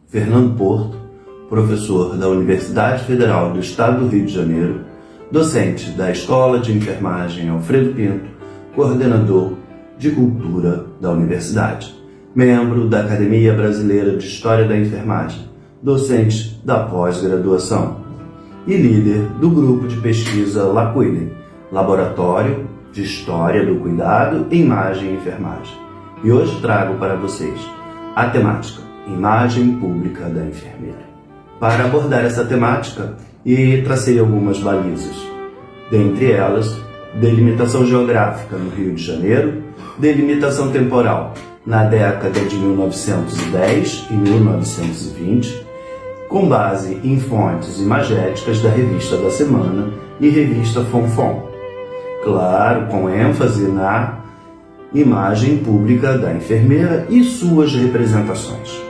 Fernando Porto, professor da Universidade Federal do Estado do Rio de Janeiro, docente da Escola de Enfermagem Alfredo Pinto, coordenador de Cultura da Universidade, membro da Academia Brasileira de História da Enfermagem, docente da pós-graduação e líder do grupo de pesquisa LACUIDEM, Laboratório de História do Cuidado, Imagem e Enfermagem. E hoje trago para vocês a temática Imagem Pública da Enfermeira. Para abordar essa temática, tracei algumas balizas, dentre elas, delimitação geográfica no Rio de Janeiro, delimitação temporal na década de 1910 e 1920, com base em fontes imagéticas da Revista da Semana e Revista Fonfon. Claro, com ênfase na imagem pública da enfermeira e suas representações.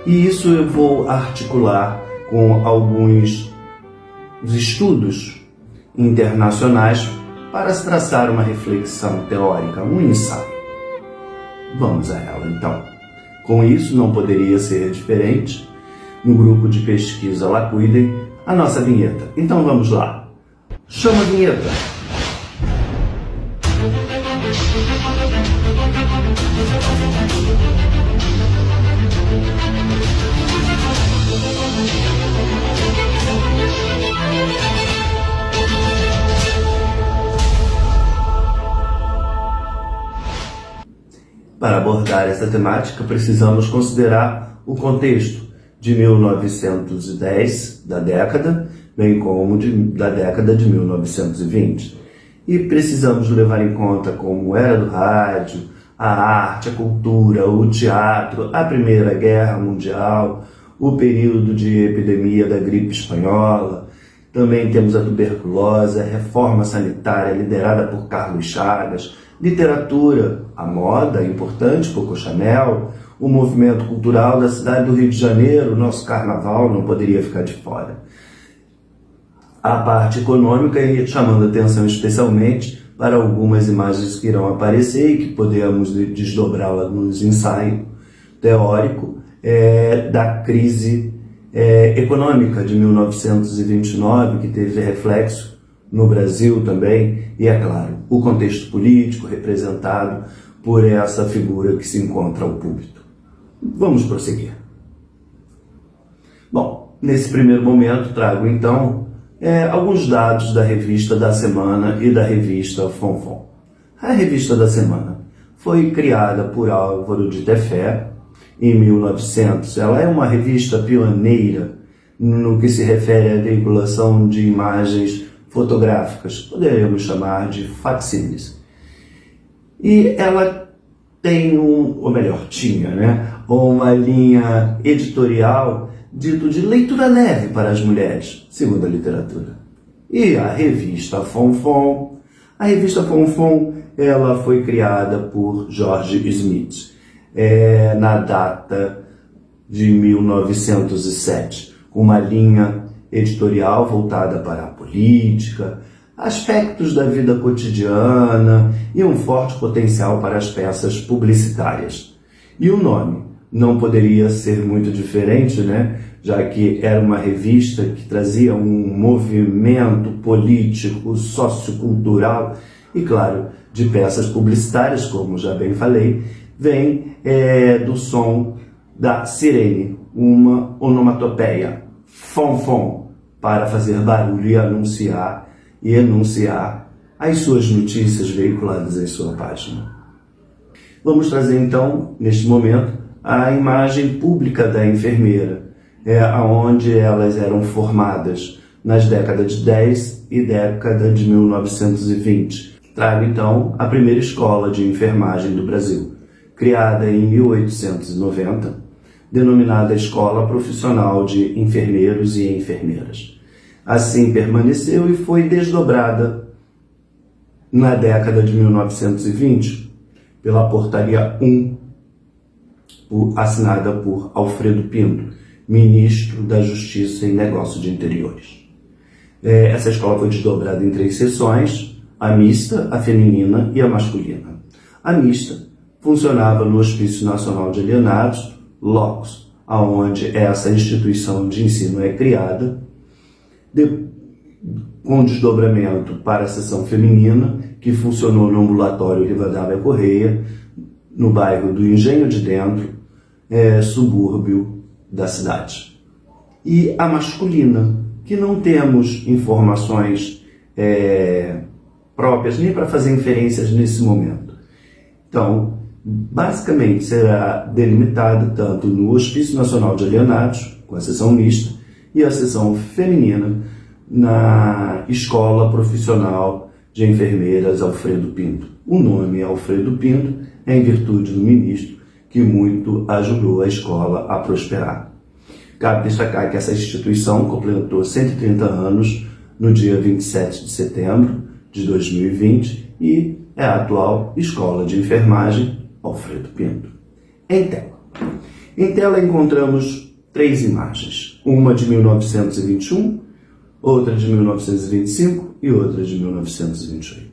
E isso eu vou articular com alguns estudos internacionais para se traçar uma reflexão teórica, um ensaio. Vamos a ela, então. Com isso, não poderia ser diferente, no grupo de pesquisa LACUIDEM, a nossa vinheta. Então vamos lá. Chama a vinheta! Para abordar essa temática, precisamos considerar o contexto de 1910 da década, bem como da década de 1920. E precisamos levar em conta como era do rádio, a arte, a cultura, o teatro, a Primeira Guerra Mundial, o período de epidemia da gripe espanhola. Também temos a tuberculose, a reforma sanitária liderada por Carlos Chagas, literatura, a moda, importante, Coco Chanel, o movimento cultural da cidade do Rio de Janeiro, o nosso carnaval não poderia ficar de fora. A parte econômica e chamando atenção especialmente para algumas imagens que irão aparecer e que podemos desdobrá-la nos ensaios teórico da crise econômica de 1929, que teve reflexo no Brasil também, e é claro, o contexto político representado por essa figura que se encontra ao púlpito. Vamos prosseguir. Bom, nesse primeiro momento trago então alguns dados da Revista da Semana e da Revista Fonfon. A Revista da Semana foi criada por Álvaro de Tefé em 1900. Ela é uma revista pioneira no que se refere à veiculação de imagens fotográficas, poderíamos chamar de facsímiles. E ela tem tinha uma linha editorial dito de leitura leve para as mulheres, segundo a literatura. E a Revista Fonfon, ela foi criada por George Smith na data de 1907, com uma linha editorial voltada para a política, aspectos da vida cotidiana e um forte potencial para as peças publicitárias. E o nome não poderia ser muito diferente, já que era uma revista que trazia um movimento político, sociocultural e, claro, de peças publicitárias, como já bem falei, vem do som da sirene, uma onomatopeia, fonfon, para fazer barulho e anunciar e enunciar as suas notícias veiculadas em sua página. Vamos trazer então, neste momento, a imagem pública da enfermeira, onde elas eram formadas nas décadas de 10 e década de 1920. Trago então a primeira escola de enfermagem do Brasil, criada em 1890, denominada Escola Profissional de Enfermeiros e Enfermeiras. Assim permaneceu e foi desdobrada na década de 1920 pela Portaria 1, assinada por Alfredo Pinto, ministro da Justiça e Negócios de Interiores. Essa escola foi desdobrada em 3 seções, a mista, a feminina e a masculina. A mista funcionava no Hospício Nacional de Alienados, LOCOS, onde essa instituição de ensino é criada, com desdobramento para a seção feminina, que funcionou no ambulatório Rivadavia Correia, no bairro do Engenho de Dentro, subúrbio da cidade. E a masculina, que não temos informações próprias nem para fazer inferências nesse momento. Então, basicamente será delimitado tanto no Hospício Nacional de Alienados, com a seção mista, e a seção feminina na Escola Profissional de Enfermeiras Alfredo Pinto. O nome Alfredo Pinto é em virtude do ministro que muito ajudou a escola a prosperar. Cabe destacar que essa instituição completou 130 anos no dia 27 de setembro de 2020 e é a atual Escola de Enfermagem Alfredo Pinto. Em tela encontramos 3 imagens, uma de 1921, outra de 1925 e outra de 1928.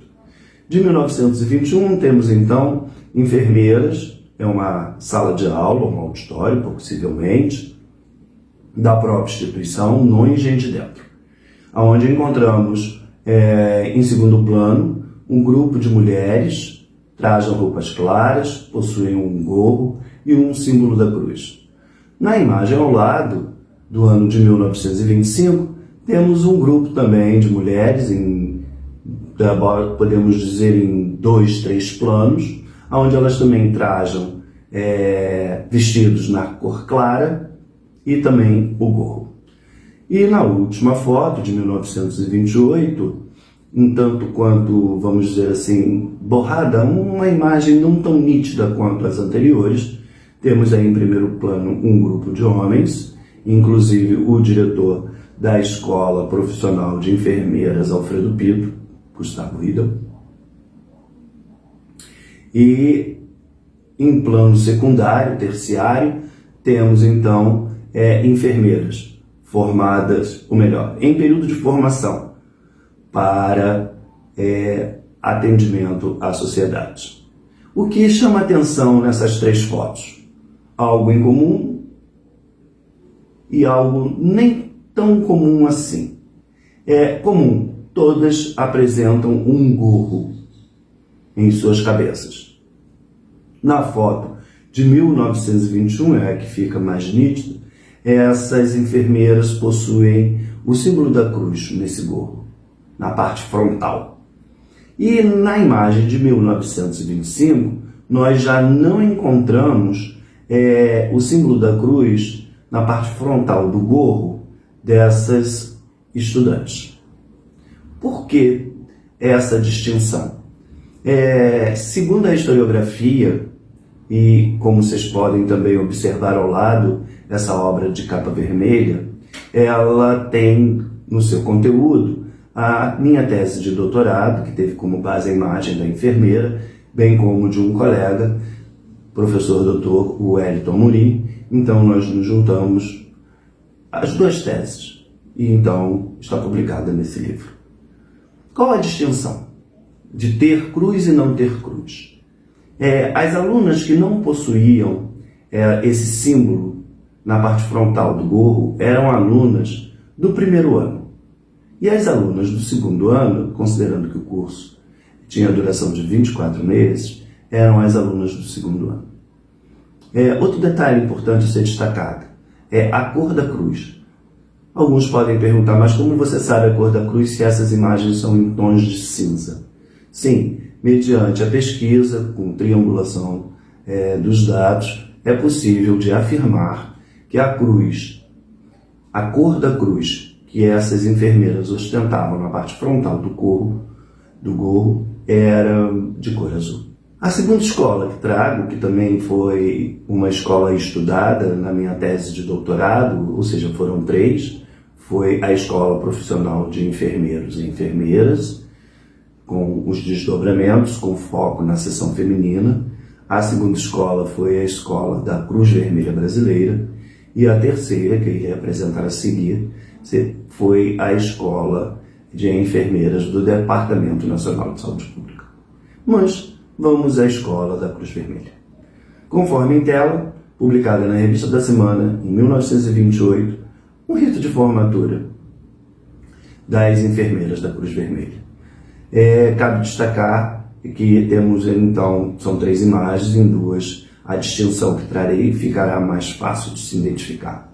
De 1921 temos então enfermeiras, é uma sala de aula, um auditório, possivelmente, da própria instituição, no Engenho de Dentro, onde encontramos, em segundo plano, um grupo de mulheres, trajam roupas claras, possuem um gorro e um símbolo da cruz. Na imagem ao lado, do ano de 1925, temos um grupo também de mulheres, podemos dizer em 2, 3 planos, onde elas também trajam vestidos na cor clara e também o gorro. E na última foto, de 1928, um tanto quanto, vamos dizer assim, borrada, uma imagem não tão nítida quanto as anteriores, temos aí em primeiro plano um grupo de homens, inclusive o diretor da Escola Profissional de Enfermeiras Alfredo Pinto, Gustavo Riedel. E em plano secundário, terciário, temos então enfermeiras formadas, ou melhor, em período de formação para atendimento à sociedade. O que chama atenção nessas 3 fotos? Algo em comum e algo nem tão comum assim. É comum, todas apresentam um gorro em suas cabeças. Na foto de 1921, é a que fica mais nítida, essas enfermeiras possuem o símbolo da cruz nesse gorro, na parte frontal. E na imagem de 1925, nós já não encontramos o símbolo da cruz na parte frontal do gorro dessas estudantes. Por que essa distinção? Segundo a historiografia, e como vocês podem também observar ao lado, essa obra de capa vermelha, ela tem no seu conteúdo a minha tese de doutorado, que teve como base a imagem da enfermeira, bem como de um colega, professor Dr. Wellington Amorim. Então nós nos juntamos as 2 teses, e então está publicada nesse livro. Qual a distinção de ter cruz e não ter cruz? As alunas que não possuíam esse símbolo na parte frontal do gorro eram alunas do primeiro ano. E as alunas do segundo ano, considerando que o curso tinha duração de 24 meses, eram as alunas do segundo ano. Outro detalhe importante a ser destacado é a cor da cruz. Alguns podem perguntar, mas como você sabe a cor da cruz se essas imagens são em tons de cinza? Sim, mediante a pesquisa com triangulação dos dados, é possível de afirmar que a cruz, a cor da cruz que essas enfermeiras ostentavam na parte frontal do gorro, era de cor azul. A segunda escola que trago, que também foi uma escola estudada na minha tese de doutorado, ou seja, foram 3, foi a Escola Profissional de Enfermeiros e Enfermeiras, com os desdobramentos, com foco na seção feminina. A segunda escola foi a Escola da Cruz Vermelha Brasileira. E a terceira, que eu irei apresentar a seguir, foi a Escola de Enfermeiras do Departamento Nacional de Saúde Pública. Mas vamos à Escola da Cruz Vermelha. Conforme em tela, publicada na Revista da Semana, em 1928, um rito de formatura das enfermeiras da Cruz Vermelha. Cabe destacar que temos, então, são 3 imagens, em 2 a distinção que trarei ficará mais fácil de se identificar.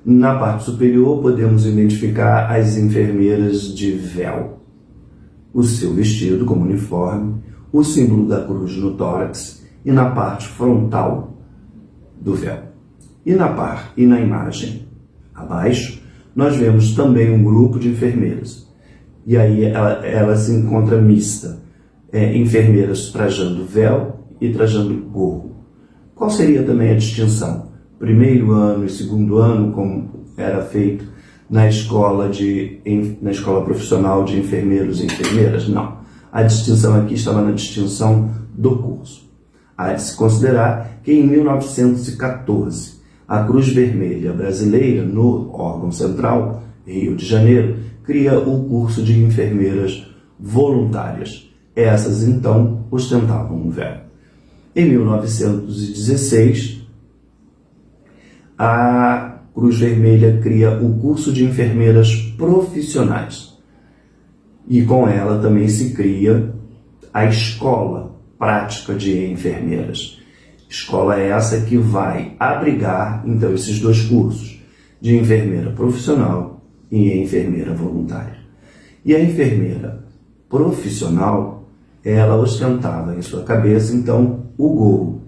Na parte superior, podemos identificar as enfermeiras de véu, o seu vestido como uniforme, o símbolo da cruz no tórax e na parte frontal do véu. E na imagem abaixo, nós vemos também um grupo de enfermeiras. E aí ela se encontra mista, enfermeiras trajando véu e trajando gorro. Qual seria também a distinção? Primeiro ano e segundo ano, como era feito na escola profissional de enfermeiros e enfermeiras? Não. A distinção aqui estava na distinção do curso. Há de se considerar que em 1914, a Cruz Vermelha Brasileira, no órgão central, Rio de Janeiro, cria o curso de enfermeiras voluntárias. Essas, então, ostentavam um véu. Em 1916, a Cruz Vermelha cria o curso de enfermeiras profissionais. E com ela também se cria a Escola Prática de Enfermeiras. Escola essa que vai abrigar, então, esses 2 cursos, de enfermeira profissional e enfermeira voluntária. E a enfermeira profissional, ela ostentava em sua cabeça, então, o gorro,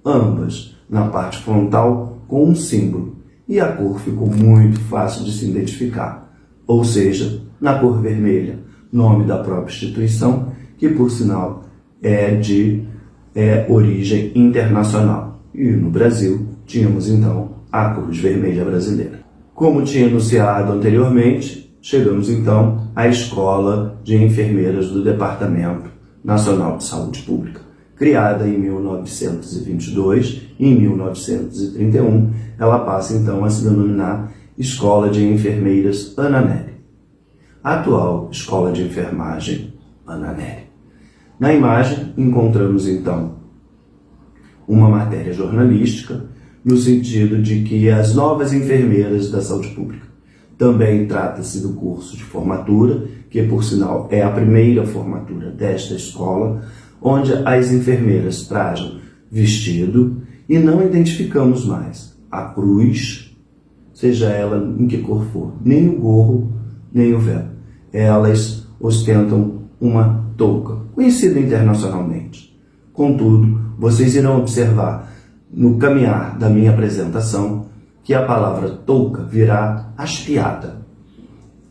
ambas na parte frontal com um símbolo, e a cor ficou muito fácil de se identificar, ou seja, na cor vermelha, nome da própria instituição, que por sinal é de origem internacional. E no Brasil tínhamos então a Cruz Vermelha Brasileira. Como tinha anunciado anteriormente, chegamos então à Escola de Enfermeiras do Departamento Nacional de Saúde Pública. Criada em 1922 e em 1931, ela passa então a se denominar Escola de Enfermeiras Ana Nery. A atual Escola de Enfermagem Ana Nery. Na imagem, encontramos então uma matéria jornalística no sentido de que as novas enfermeiras da saúde pública. Também trata-se do curso de formatura, que por sinal é a primeira formatura desta escola, onde as enfermeiras trajam vestido e não identificamos mais a cruz, seja ela em que cor for, nem o gorro, nem o véu. Elas ostentam uma touca, conhecida internacionalmente. Contudo, vocês irão observar no caminhar da minha apresentação que a palavra touca virá hasteada.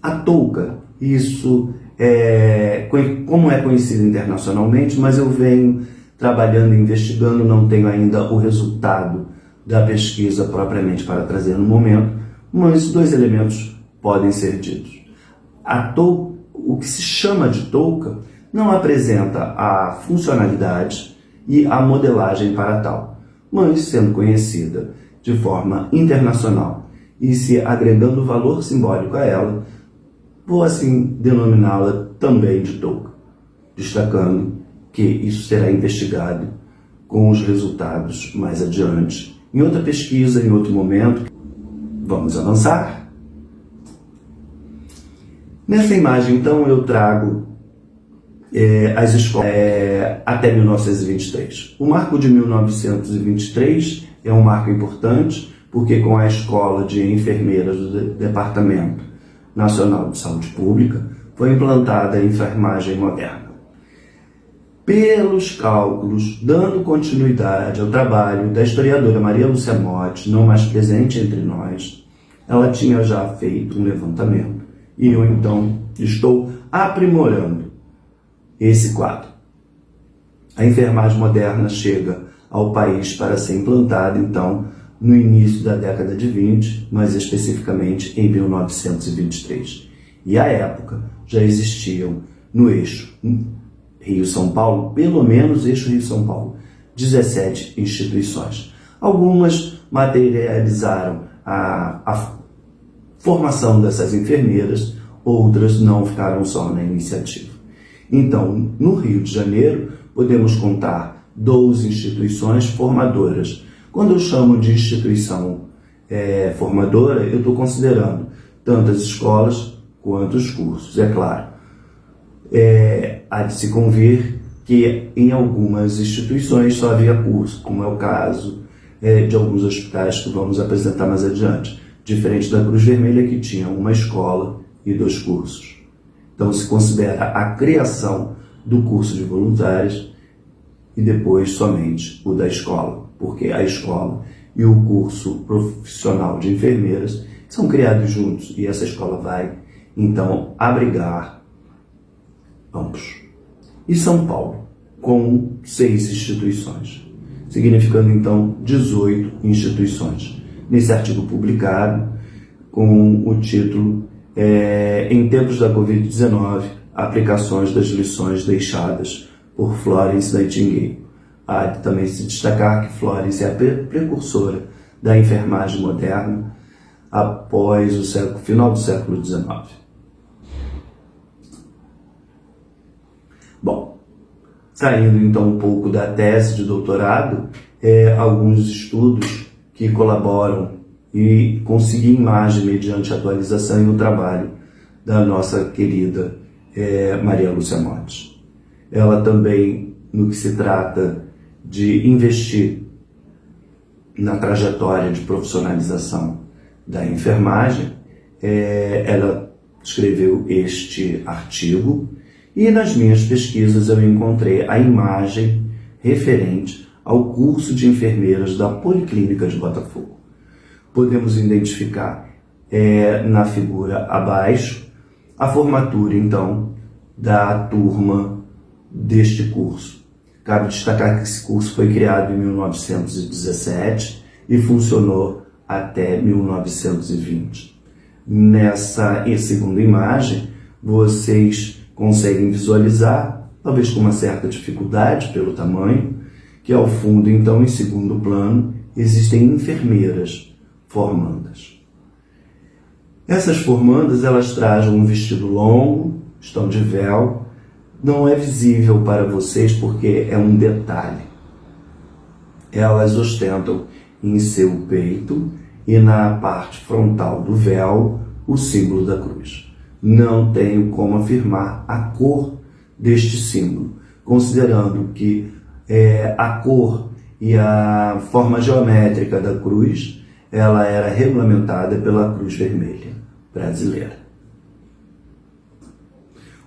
A touca, isso como é conhecido internacionalmente, mas eu venho trabalhando e investigando, não tenho ainda o resultado da pesquisa propriamente para trazer no momento, mas 2 elementos podem ser ditos. O que se chama de touca não apresenta a funcionalidade e a modelagem para tal, mas sendo conhecida de forma internacional e se agregando valor simbólico a ela, vou assim denominá-la também de touca, destacando que isso será investigado com os resultados mais adiante, em outra pesquisa, em outro momento. Vamos avançar? Nessa imagem, então, eu trago as escolas até 1923. O marco de 1923 é um marco importante, porque com a Escola de Enfermeiras do Departamento Nacional de Saúde Pública foi implantada a enfermagem moderna. Pelos cálculos, dando continuidade ao trabalho da historiadora Maria Lúcia Motti, não mais presente entre nós, ela tinha já feito um levantamento e eu então estou aprimorando esse quadro. A enfermagem moderna chega ao país para ser implantada, então, no início da década de 20, mais especificamente em 1923. E à época já existiam no eixo Rio-São Paulo, pelo menos eixo Rio-São Paulo, 17 instituições. Algumas materializaram a formação dessas enfermeiras, outras não ficaram só na iniciativa. Então, no Rio de Janeiro, podemos contar 12 instituições formadoras, Quando eu chamo de instituição formadora, eu estou considerando tanto as escolas quanto os cursos. É claro, há de se convir que em algumas instituições só havia curso, como é o caso de alguns hospitais que vamos apresentar mais adiante, diferente da Cruz Vermelha, que tinha uma escola e 2 cursos. Então se considera a criação do curso de voluntários e depois somente o da escola, porque a escola e o curso profissional de enfermeiras são criados juntos e essa escola vai então abrigar ambos. E São Paulo, com 6 instituições, significando então 18 instituições. Nesse artigo publicado com o título Em tempos da Covid-19, aplicações das lições deixadas por Florence Nightingale. Há de também se destacar que Florence é a precursora da enfermagem moderna após o final do século XIX. Bom, saindo então um pouco da tese de doutorado, alguns estudos que colaboram e conseguir imagem mediante atualização e o trabalho da nossa querida Maria Lúcia Motti. Ela também, no que se trata de investir na trajetória de profissionalização da enfermagem, ela escreveu este artigo e nas minhas pesquisas eu encontrei a imagem referente ao curso de enfermeiras da Policlínica de Botafogo. Podemos identificar na figura abaixo a formatura, então, da turma deste curso. Cabe destacar que esse curso foi criado em 1917 e funcionou até 1920. Nessa segunda imagem, vocês conseguem visualizar, talvez com uma certa dificuldade pelo tamanho, que ao fundo, então, em segundo plano, existem enfermeiras formandas. Essas formandas, elas trazem um vestido longo, estão de véu, não é visível para vocês porque é um detalhe. Elas ostentam em seu peito e na parte frontal do véu o símbolo da cruz. Não tenho como afirmar a cor deste símbolo, considerando que a cor e a forma geométrica da cruz ela era regulamentada pela Cruz Vermelha brasileira.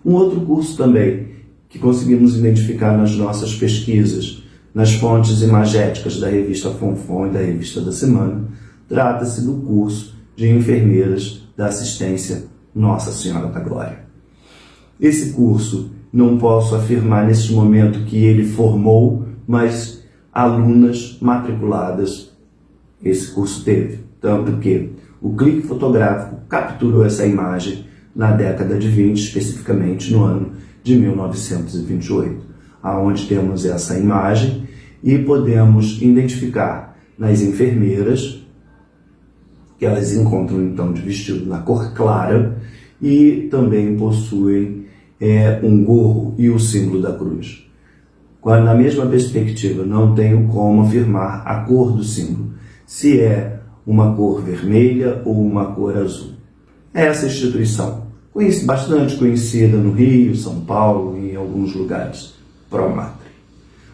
Um outro curso também que conseguimos identificar nas nossas pesquisas, nas fontes imagéticas da revista Fonfon e da revista da Semana, trata-se do curso de enfermeiras da assistência Nossa Senhora da Glória. Esse curso, não posso afirmar neste momento que ele formou, mas alunas matriculadas esse curso teve. Tanto que o clique fotográfico capturou essa imagem na década de 20, especificamente no ano de 1928, aonde temos essa imagem e podemos identificar nas enfermeiras, que elas encontram então de vestido na cor clara e também possuem um gorro e o símbolo da cruz. Na mesma perspectiva, não tenho como afirmar a cor do símbolo, se é uma cor vermelha ou uma cor azul. Essa instituição, bastante conhecida no Rio, São Paulo e em alguns lugares, Promatre.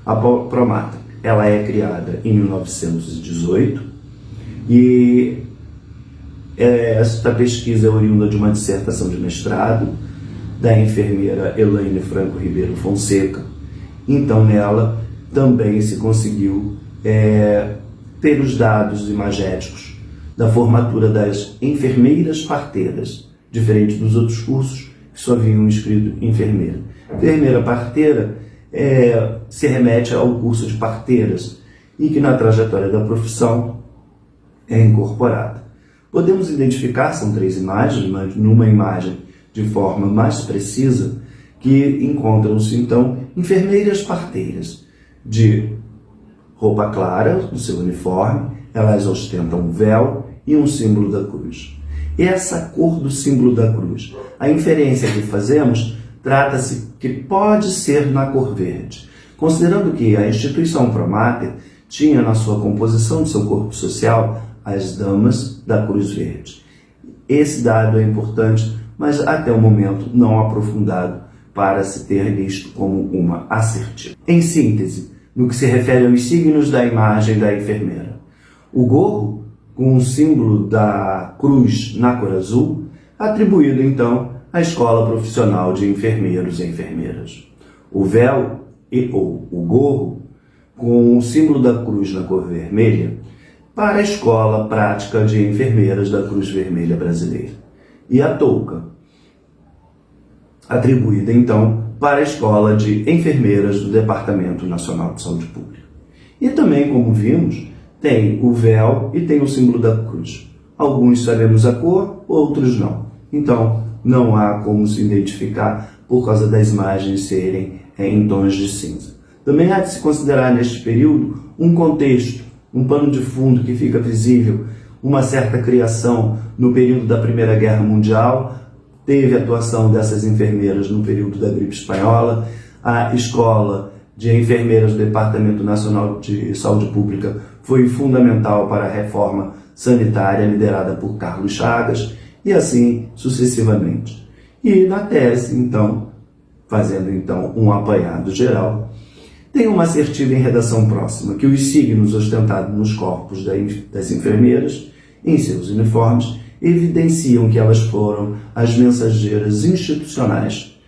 A Promatre, ela é criada em 1918 e esta pesquisa é oriunda de uma dissertação de mestrado da enfermeira Elaine Franco Ribeiro Fonseca. Então, nela também se conseguiu ter os dados imagéticos da formatura das enfermeiras parteiras, diferente dos outros cursos que só haviam escrito enfermeira. Enfermeira parteira se remete ao curso de parteiras e que na trajetória da profissão é incorporada. Podemos identificar, são 3 imagens, mas numa imagem de forma mais precisa, que encontram-se então enfermeiras parteiras de roupa clara, no seu uniforme, elas ostentam um véu e um símbolo da cruz. Essa cor do símbolo da cruz, a inferência que fazemos, trata-se que pode ser na cor verde, considerando que a instituição Promatre tinha na sua composição, do seu corpo social, as Damas da Cruz Verde. Esse dado é importante, mas até o momento não aprofundado para se ter visto como uma assertiva. Em síntese, no que se refere aos signos da imagem da enfermeira, o gorro, com o símbolo da cruz na cor azul, atribuído então à Escola Profissional de Enfermeiros e Enfermeiras. O véu ou o gorro, com o símbolo da cruz na cor vermelha, para a Escola Prática de Enfermeiras da Cruz Vermelha Brasileira. E a touca, atribuída então para a Escola de Enfermeiras do Departamento Nacional de Saúde Pública. E também, como vimos, tem o véu e tem o símbolo da cruz. Alguns sabemos a cor, outros não. Então, não há como se identificar por causa das imagens serem em tons de cinza. Também há de se considerar neste período um contexto, um pano de fundo que fica visível, uma certa criação no período da Primeira Guerra Mundial. Teve atuação dessas enfermeiras no período da gripe espanhola. A Escola de Enfermeiras do Departamento Nacional de Saúde Pública foi fundamental para a reforma sanitária liderada por Carlos Chagas, e assim sucessivamente. E na tese, então, fazendo então um apanhado geral, tem uma assertiva em redação próxima que os signos ostentados nos corpos das enfermeiras, em seus uniformes, evidenciam que elas foram as mensageiras institucionais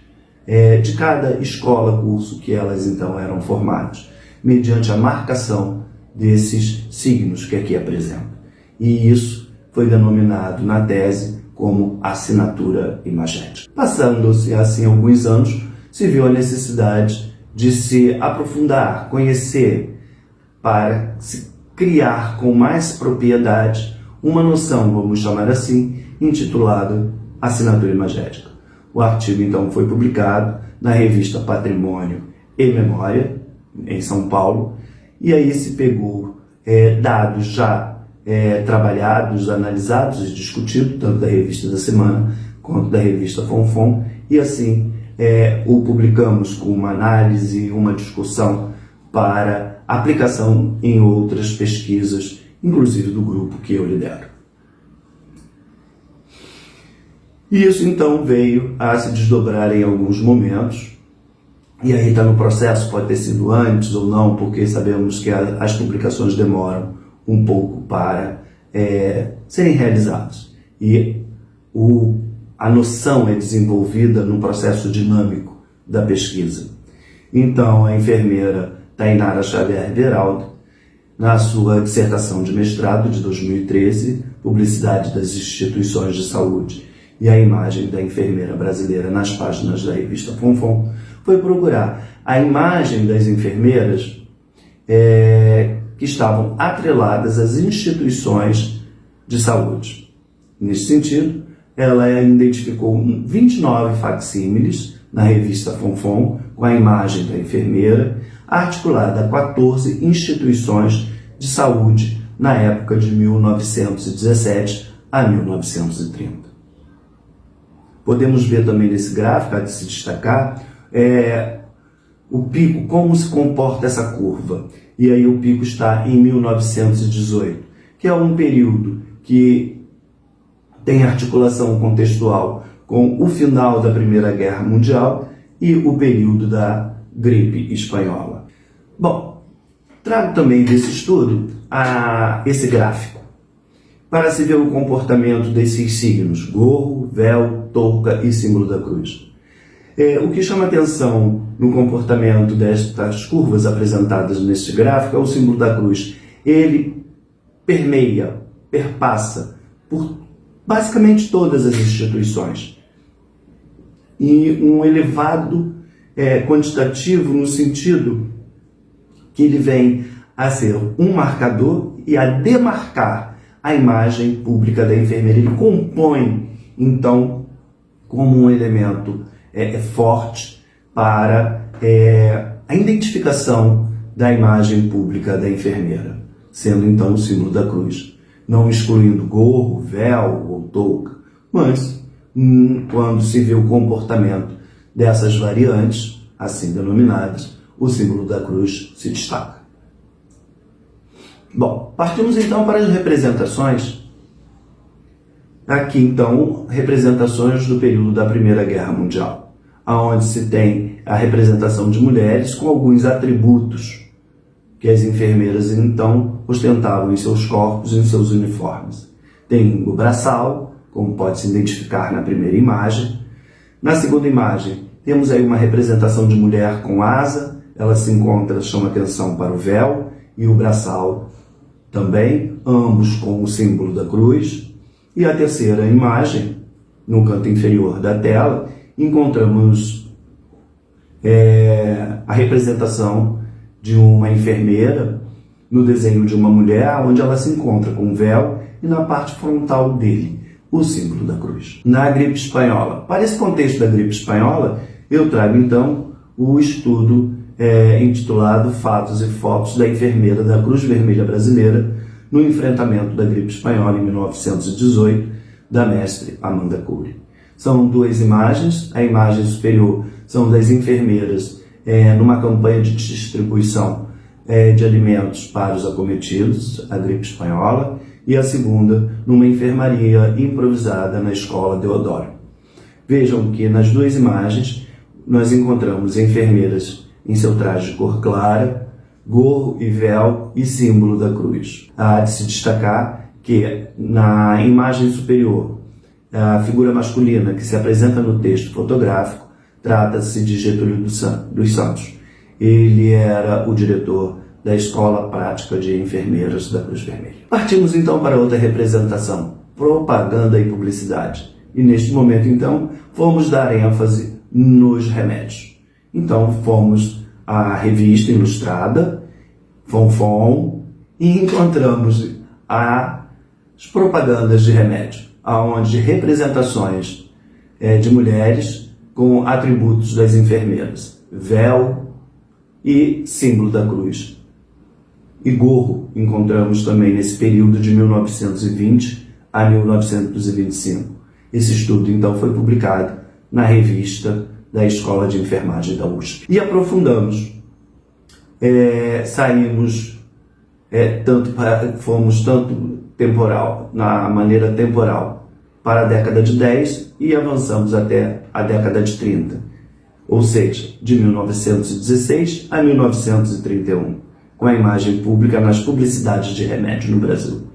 de cada escola, curso que elas então eram formadas, mediante a marcação desses signos que aqui apresento. E isso foi denominado na tese como assinatura imagética. Passando-se assim alguns anos, se viu a necessidade de se aprofundar, conhecer, para se criar com mais propriedade uma noção, vamos chamar assim, intitulada assinatura imagética. O artigo, então, foi publicado na revista Patrimônio e Memória, em São Paulo, e aí se pegou dados já trabalhados, analisados e discutidos, tanto da revista da Semana quanto da revista Fonfon, e assim o publicamos com uma análise, uma discussão para aplicação em outras pesquisas, inclusive do grupo que eu lidero. E isso então veio a se desdobrar em alguns momentos, e aí está no processo, pode ter sido antes ou não, porque sabemos que as publicações demoram um pouco para serem realizadas. E a noção é desenvolvida no processo dinâmico da pesquisa. Então, a enfermeira Tainara Xavier Veraldo, na sua dissertação de mestrado de 2013, Publicidade das Instituições de Saúde e a Imagem da Enfermeira Brasileira nas páginas da revista Fonfon, foi procurar a imagem das enfermeiras que estavam atreladas às instituições de saúde. Nesse sentido, ela identificou 29 facsímiles na revista Fonfon com a imagem da enfermeira, articulada a 14 instituições de saúde na época de 1917 a 1930. Podemos ver também nesse gráfico, há de se destacar, o pico, como se comporta essa curva. E aí o pico está em 1918, que é um período que tem articulação contextual com o final da Primeira Guerra Mundial e o período da gripe espanhola. Bom, trago também desse estudo esse gráfico, para se ver o comportamento desses signos, gorro, véu, touca e símbolo da cruz. O que chama atenção no comportamento destas curvas apresentadas neste gráfico é o símbolo da cruz. Ele perpassa por basicamente todas as instituições. E um elevado quantitativo no sentido que ele vem a ser um marcador e a demarcar a imagem pública da enfermeira. Ele compõe, então, como um elemento forte para a identificação da imagem pública da enfermeira, sendo então o símbolo da cruz, não excluindo gorro, véu ou touca, mas quando se vê o comportamento dessas variantes, assim denominadas, o símbolo da cruz se destaca. Bom, partimos então para as representações. Aqui então, representações do período da Primeira Guerra Mundial, onde se tem a representação de mulheres com alguns atributos que as enfermeiras então ostentavam em seus corpos e em seus uniformes. Tem o braçal, como pode se identificar na primeira imagem. Na segunda imagem, temos aí uma representação de mulher com asa, ela se encontra, chama atenção para o véu e o braçal também, ambos com o símbolo da cruz. E a terceira imagem, no canto inferior da tela, encontramos a representação de uma enfermeira no desenho de uma mulher, onde ela se encontra com um véu e na parte frontal dele, o símbolo da cruz. Na gripe espanhola. Para esse contexto da gripe espanhola, eu trago então o estudo intitulado Fatos e Fotos da Enfermeira da Cruz Vermelha Brasileira no enfrentamento da gripe espanhola em 1918, da mestre Amanda Coure. São duas imagens. A imagem superior são das enfermeiras numa campanha de distribuição de alimentos para os acometidos, a gripe espanhola, e a segunda numa enfermaria improvisada na Escola Deodoro. Vejam que nas duas imagens nós encontramos enfermeiras em seu traje de cor clara, gorro e véu e símbolo da cruz. Há de se destacar que na imagem superior, a figura masculina que se apresenta no texto fotográfico trata-se de Getúlio dos Santos. Ele era o diretor da Escola Prática de Enfermeiras da Cruz Vermelha. Partimos então para outra representação, propaganda e publicidade. E neste momento então, fomos dar ênfase nos remédios. Então fomos à revista ilustrada, Fonfon, e encontramos as propagandas de remédio, onde representações de mulheres com atributos das enfermeiras, véu e símbolo da cruz. E gorro encontramos também nesse período de 1920 a 1925. Esse estudo então foi publicado na revista da Escola de Enfermagem da USP. E aprofundamos, fomos tanto temporal, na maneira temporal, para a década de 10 e avançamos até a década de 30, ou seja, de 1916 a 1931, com a imagem pública nas publicidades de remédio no Brasil.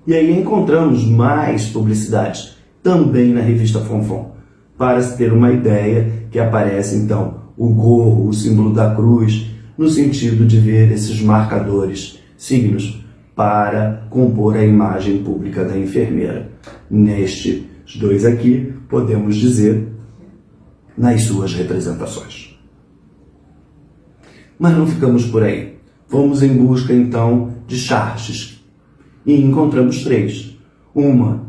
E aí encontramos mais publicidades, também na revista Fonfon, para se ter uma ideia que aparece então o gorro, o símbolo da cruz, no sentido de ver esses marcadores, signos, para compor a imagem pública da enfermeira. Nestes dois aqui, podemos dizer, nas suas representações. Mas não ficamos por aí. Fomos em busca, então, de charges. E encontramos três. Uma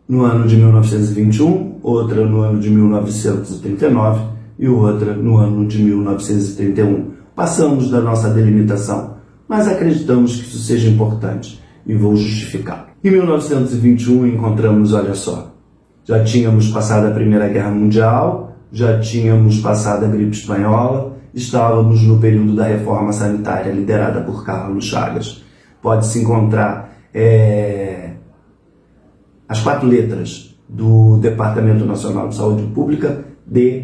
no ano de 1921, outra no ano de 1939 e outra no ano de 1931. Passamos da nossa delimitação, mas acreditamos que isso seja importante e vou justificar. Em 1921 encontramos, olha só, já tínhamos passado a Primeira Guerra Mundial, já tínhamos passado a gripe espanhola, estávamos no período da reforma sanitária liderada por Carlos Chagas. Pode-se encontrar as 4 letras do Departamento Nacional de Saúde Pública, DNSP,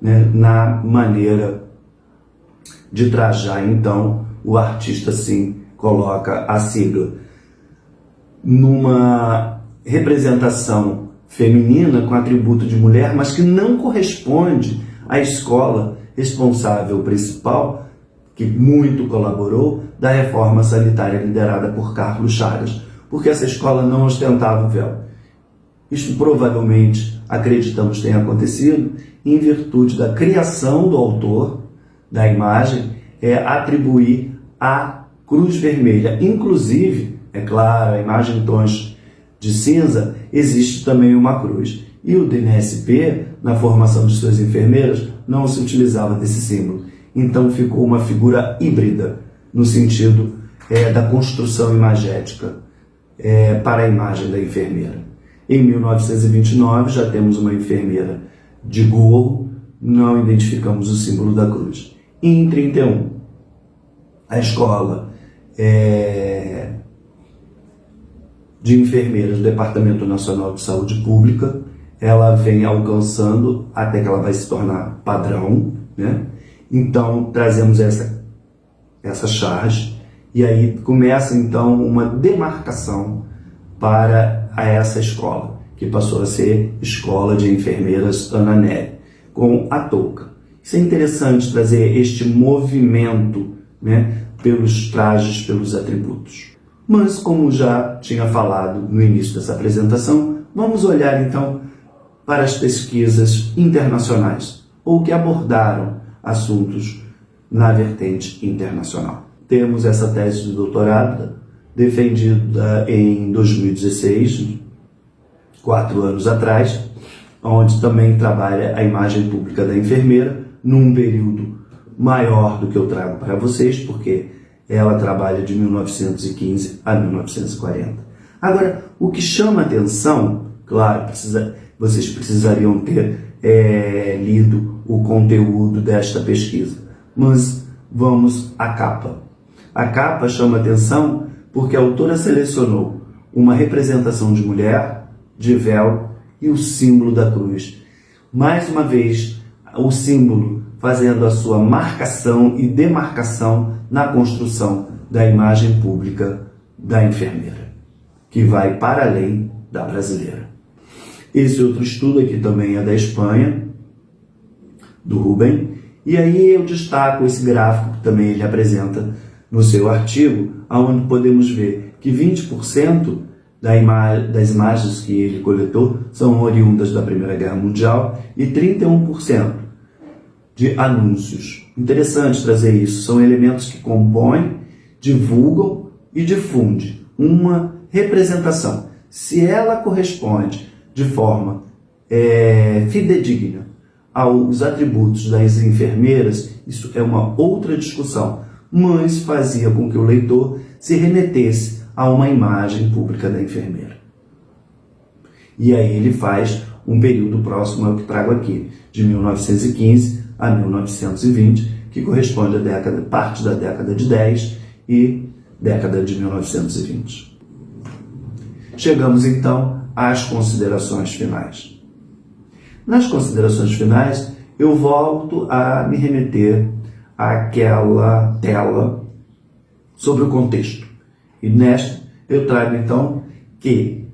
né, na maneira de trajar, então, o artista sim coloca a sigla. Numa representação feminina com atributo de mulher, mas que não corresponde à escola responsável principal, que muito colaborou, da reforma sanitária liderada por Carlos Chagas, porque essa escola não ostentava o véu. Isto provavelmente, acreditamos, tenha acontecido em virtude da criação do autor da imagem, atribuir à Cruz Vermelha. Inclusive, é claro, a imagem em tons de cinza, existe também uma cruz. E o DNSP, na formação de suas enfermeiras, não se utilizava desse símbolo. Então ficou uma figura híbrida, no sentido da construção imagética para a imagem da enfermeira. Em 1929 já temos uma enfermeira de gorro, não identificamos o símbolo da cruz. E em 31 A escola de enfermeiras do Departamento Nacional de Saúde Pública, ela vem alcançando até que ela vai se tornar padrão, né? Então, trazemos essa charge, e aí começa então uma demarcação para essa escola, que passou a ser Escola de Enfermeiras Ana Nery, com a touca. Isso é interessante, trazer este movimento, né, pelos trajes, pelos atributos. Mas, como já tinha falado no início dessa apresentação, vamos olhar então para as pesquisas internacionais, ou que abordaram assuntos na vertente internacional. Temos essa tese de doutorado defendida em 2016, 4 anos atrás, onde também trabalha a imagem pública da enfermeira, num período maior do que eu trago para vocês, porque ela trabalha de 1915 a 1940. Agora, o que chama atenção, claro, vocês precisariam ter lido o conteúdo desta pesquisa, mas vamos à capa. A capa chama atenção porque a autora selecionou uma representação de mulher, de véu e o símbolo da cruz. Mais uma vez, o símbolo fazendo a sua marcação e demarcação na construção da imagem pública da enfermeira, que vai para além da brasileira. Esse outro estudo aqui também é da Espanha, do Rubem, e aí eu destaco esse gráfico que também ele apresenta no seu artigo, onde podemos ver que 20% das imagens que ele coletou são oriundas da Primeira Guerra Mundial e 31% de anúncios. Interessante trazer isso, são elementos que compõem, divulgam e difundem uma representação. Se ela corresponde de forma fidedigna aos atributos das enfermeiras, isso é uma outra discussão, mas fazia com que o leitor se remetesse a uma imagem pública da enfermeira. E aí ele faz um período próximo ao que trago aqui, de 1915 a 1920, que corresponde à parte da década de 10 e década de 1920. Chegamos então às considerações finais. Nas considerações finais, eu volto a me remeter àquela tela sobre o contexto. E nesta eu trago então que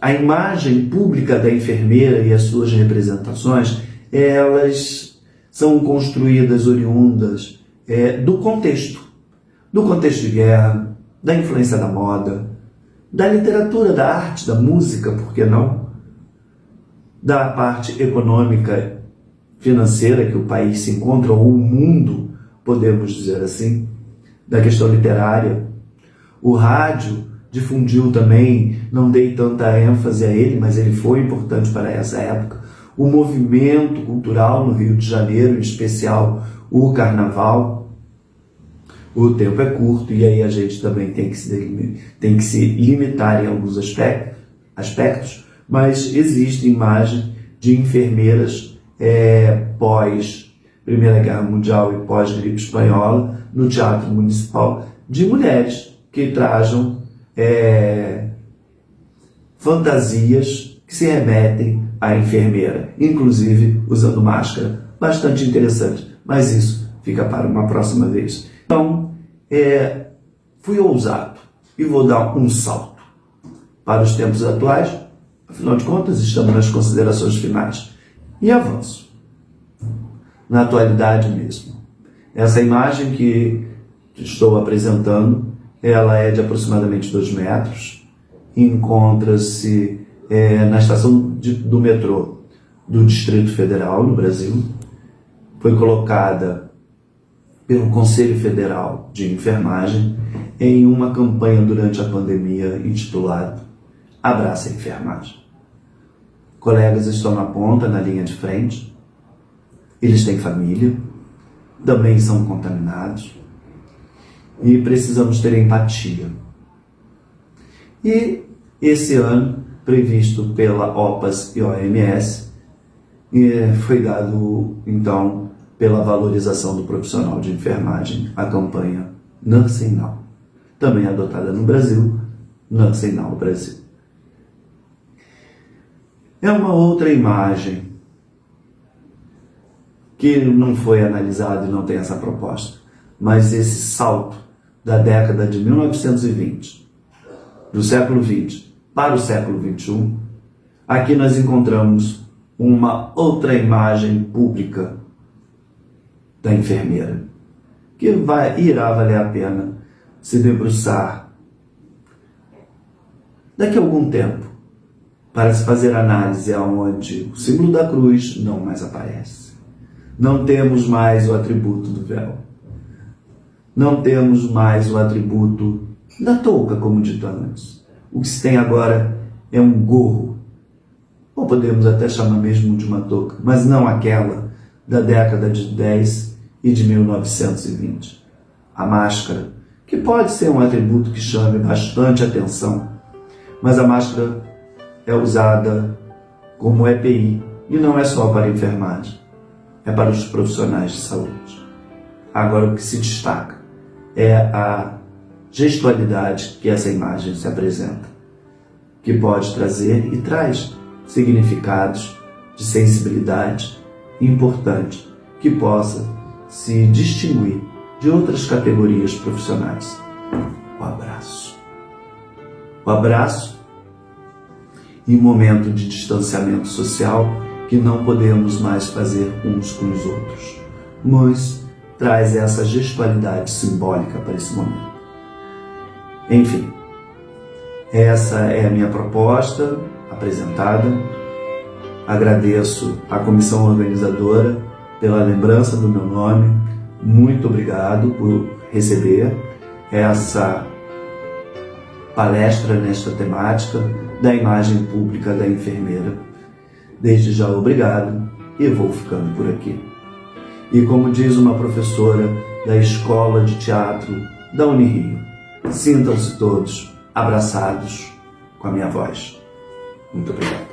a imagem pública da enfermeira e as suas representações, elas são construídas oriundas do contexto de guerra, da influência da moda, da literatura, da arte, da música, por que não? Da parte econômica, financeira que o país se encontra, ou o mundo, podemos dizer assim, da questão literária. O rádio difundiu também, não dei tanta ênfase a ele, mas ele foi importante para essa época. O movimento cultural no Rio de Janeiro, em especial o carnaval. O tempo é curto e aí a gente também tem que se limitar em alguns aspectos, mas existe imagem de enfermeiras pós Primeira Guerra Mundial e pós gripe espanhola no Teatro Municipal, de mulheres que trajam fantasias que se remetem à enfermeira, inclusive usando máscara. Bastante interessante, mas isso fica para uma próxima vez. Então, fui ousado e vou dar um salto para os tempos atuais. Afinal de contas, estamos nas considerações finais. E avanço. Na atualidade mesmo. Essa imagem que estou apresentando, ela é de aproximadamente 2 metros. Encontra-se na estação do metrô do Distrito Federal, no Brasil. Foi colocada pelo Conselho Federal de Enfermagem em uma campanha durante a pandemia intitulada Abraça a Enfermagem. Colegas estão na ponta, na linha de frente. Eles têm família, também são contaminados e precisamos ter empatia. E esse ano, previsto pela OPAS e OMS, foi dado, então, pela valorização do profissional de enfermagem, a campanha Nursing Now, também adotada no Brasil, Nursing Now Brasil. É uma outra imagem que não foi analisada e não tem essa proposta, mas esse salto da década de 1920, do século XX para o século XXI, aqui nós encontramos uma outra imagem pública da enfermeira, que irá valer a pena se debruçar daqui a algum tempo, para se fazer análise aonde o símbolo da cruz não mais aparece. Não temos mais o atributo do véu. Não temos mais o atributo da touca, como dito antes. O que se tem agora é um gorro, ou podemos até chamar mesmo de uma touca, mas não aquela da década de 10 e de 1920. A máscara, que pode ser um atributo que chame bastante atenção, mas a máscara é usada como EPI e não é só para a enfermagem, é para os profissionais de saúde. Agora, o que se destaca é a gestualidade que essa imagem se apresenta, que pode trazer e traz significados de sensibilidade importante, que possa se distinguir de outras categorias profissionais. O abraço. O abraço em momento de distanciamento social que não podemos mais fazer uns com os outros, mas traz essa gestualidade simbólica para esse momento. Enfim, essa é a minha proposta apresentada. Agradeço à comissão organizadora pela lembrança do meu nome. Muito obrigado por receber essa palestra nesta temática da imagem pública da enfermeira. Desde já, obrigado e vou ficando por aqui. E como diz uma professora da Escola de Teatro da Unirio, sintam-se todos abraçados com a minha voz. Muito obrigado.